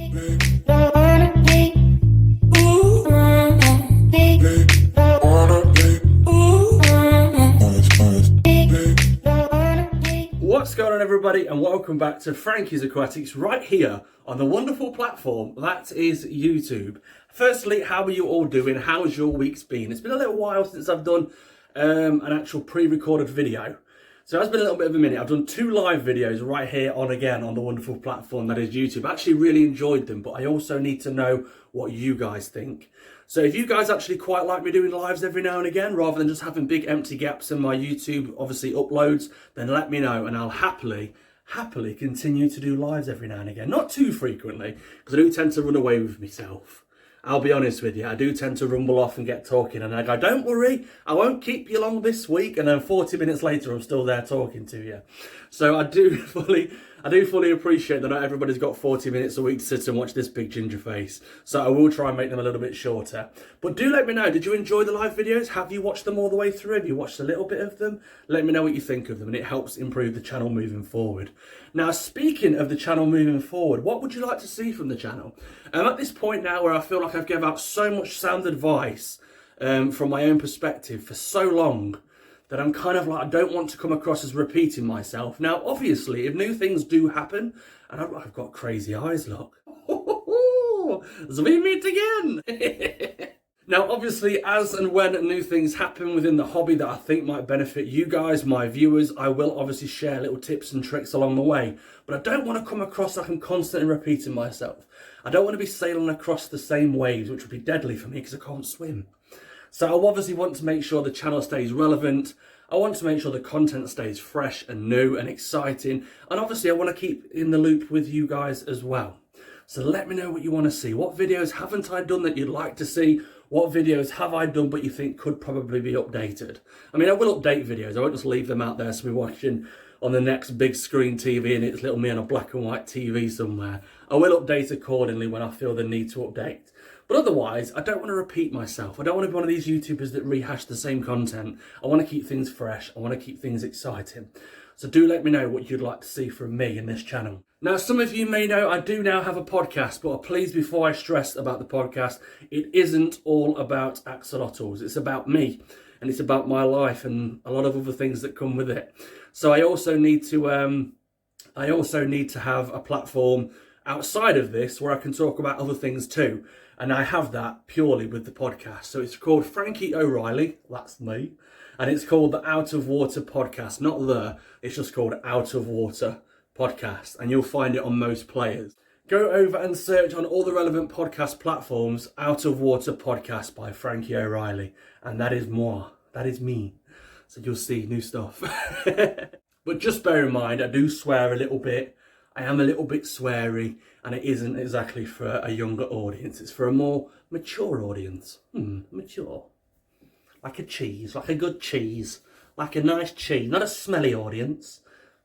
What's going on, everybody, and welcome back to Frankie's Aquatics right here on the wonderful platform that is YouTube. Firstly, how are you all doing? How's your week's been? It's been a little while since I've done an actual pre-recorded video. So it's been a little bit of a minute. I've done 2 live videos right here on the wonderful platform that is YouTube. I actually really enjoyed them, but I also need to know what you guys think. So if you guys actually quite like me doing lives every now and again, rather than just having big empty gaps in my YouTube, obviously, uploads, then let me know and I'll happily continue to do lives every now and again. Not too frequently, because I do tend to run away with myself. I'll be honest with you, I do tend to rumble off and get talking, and I go, don't worry, I won't keep you long this week, and then 40 minutes later I'm still there talking to you. So I do fully appreciate that not everybody's got 40 minutes a week to sit and watch this big ginger face. So I will try and make them a little bit shorter. But do let me know, did you enjoy the live videos? Have you watched them all the way through? Have you watched a little bit of them? Let me know what you think of them, and it helps improve the channel moving forward. Now, speaking of the channel moving forward, what would you like to see from the channel? I'm at this point now where I feel like I've given out so much sound advice from my own perspective for so long that I'm kind of like, I don't want to come across as repeating myself. Now, obviously, if new things do happen, and I've got crazy eyes, look. So we meet again. Now, obviously, as and when new things happen within the hobby that I think might benefit you guys, my viewers, I will obviously share little tips and tricks along the way. But I don't want to come across like I'm constantly repeating myself. I don't want to be sailing across the same waves, which would be deadly for me because I can't swim. So I obviously want to make sure the channel stays relevant. I want to make sure the content stays fresh and new and exciting. And obviously I want to keep in the loop with you guys as well. So let me know what you want to see. What videos haven't I done that you'd like to see? What videos have I done but you think could probably be updated? I mean, I will update videos. I won't just leave them out there so we're watching on the next big screen TV and it's little me on a black and white TV somewhere. I will update accordingly when I feel the need to update. But otherwise, I don't want to repeat myself. I don't want to be one of these YouTubers that rehash the same content. I want to keep things fresh. I want to keep things exciting. So do let me know what you'd like to see from me in this channel. Now, some of you may know I do now have a podcast, but please, before I stress about the podcast, it isn't all about axolotls. It's about me, and it's about my life and a lot of other things that come with it. So I also need to have a platform outside of this where I can talk about other things too. And I have that purely with the podcast. So it's called Frankie O'Reilly, that's me. And it's called the Out of Water Podcast. Not it's just called Out of Water Podcast. And you'll find it on most players. Go over and search on all the relevant podcast platforms, Out of Water Podcast by Frankie O'Reilly. And that is moi. That is me. So you'll see new stuff. But just bear in mind, I do swear a little bit. I am a little bit sweary, and it isn't exactly for a younger audience. It's for a more mature audience. Mature. Like a cheese, like a good cheese. Like a nice cheese. Not a smelly audience,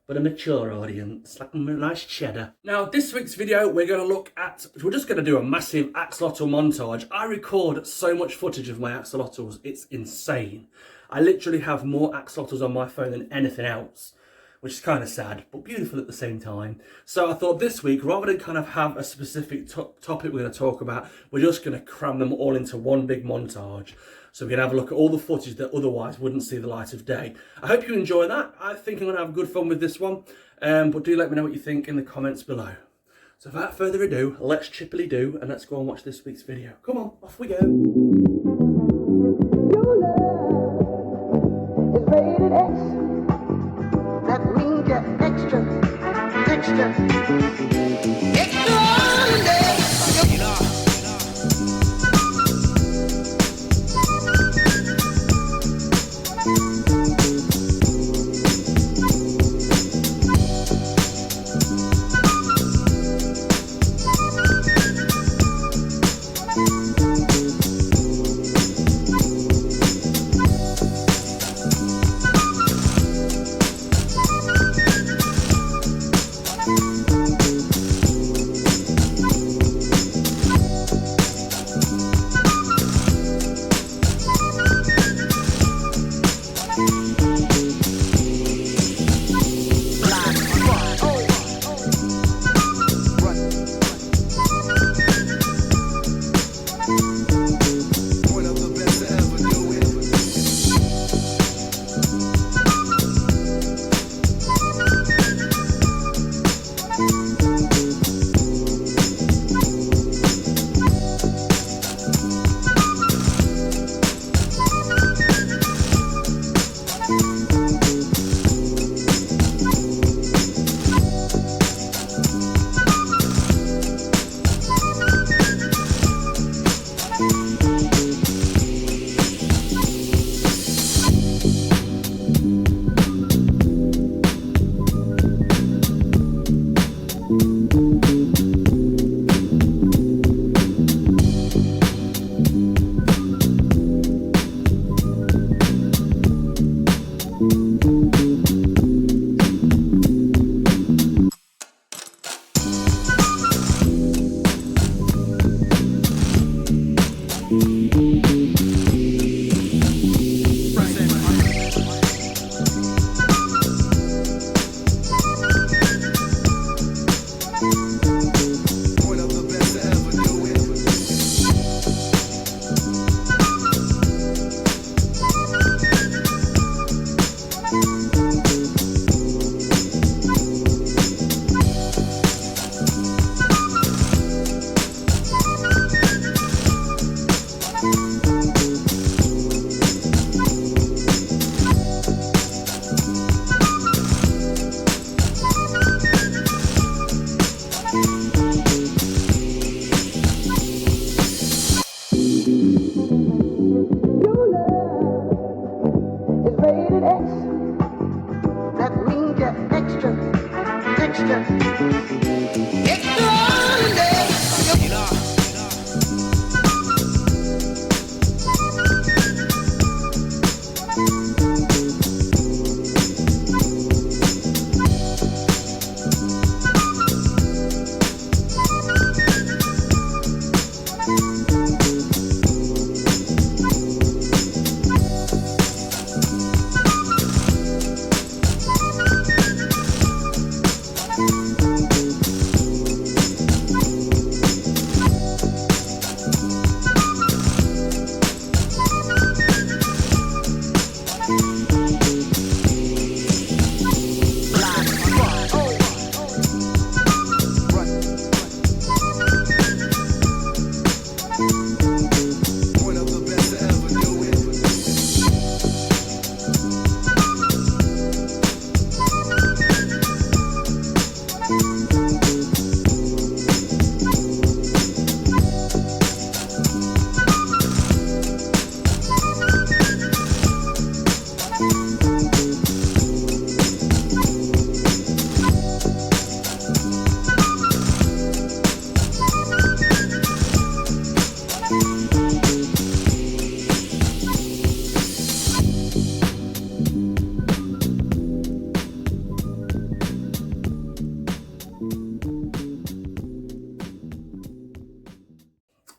but a mature audience. Like a nice cheddar. Now, this week's video, we're just going to do a massive axolotl montage. I record so much footage of my axolotls, it's insane. I literally have more axolotls on my phone than anything else, which is kind of sad, but beautiful at the same time. So I thought this week, rather than kind of have a specific topic we're going to talk about, we're just going to cram them all into one big montage. So we're going to have a look at all the footage that otherwise wouldn't see the light of day. I hope you enjoy that. I think I'm going to have good fun with this one. But do let me know what you think in the comments below. So without further ado, let's chippily do, and let's go and watch this week's video. Come on, off we go. Your love is rated X. That means you're extra extraordinary.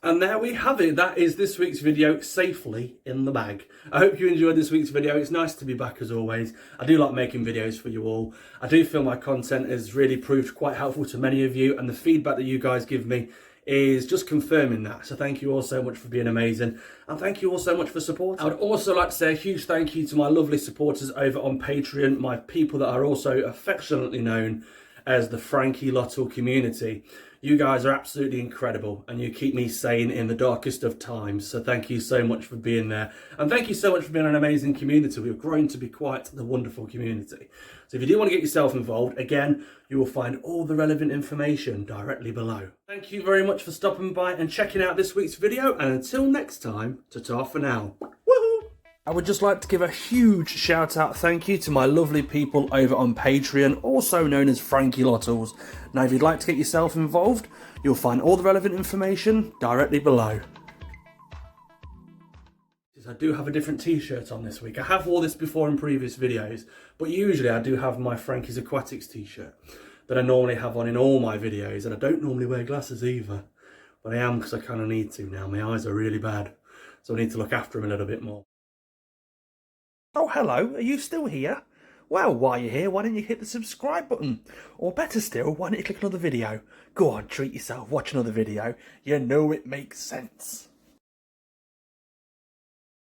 And there we have it. That is this week's video safely in the bag. I hope you enjoyed this week's video. It's nice to be back as always. I do like making videos for you all. I do feel my content has really proved quite helpful to many of you, and the feedback that you guys give me is just confirming that. So thank you all so much for being amazing, and thank you all so much for supporting. I would also like to say a huge thank you to my lovely supporters over on Patreon, my people that are also affectionately known as the Frankie Lottle community. You guys are absolutely incredible, and you keep me sane in the darkest of times. So thank you so much for being there, and thank you so much for being an amazing community. We've grown to be quite the wonderful community. So if you do want to get yourself involved, again, you will find all the relevant information directly below. Thank you very much for stopping by and checking out this week's video, and until next time, ta-ta for now. Woohoo! I would just like to give a huge shout out thank you to my lovely people over on Patreon, also known as Frankie Lottles. Now if you'd like to get yourself involved, you'll find all the relevant information directly below. I do have a different t-shirt on this week. I have worn this before in previous videos, but usually I do have my Frankie's Aquatics t-shirt that I normally have on in all my videos, and I don't normally wear glasses either, but I am because I kind of need to now. My eyes are really bad, so I need to look after them a little bit more. Oh, hello, are you still here? Well, while you're here, why don't you hit the subscribe button? Or better still, why don't you click another video? Go on, treat yourself, watch another video. You know it makes sense.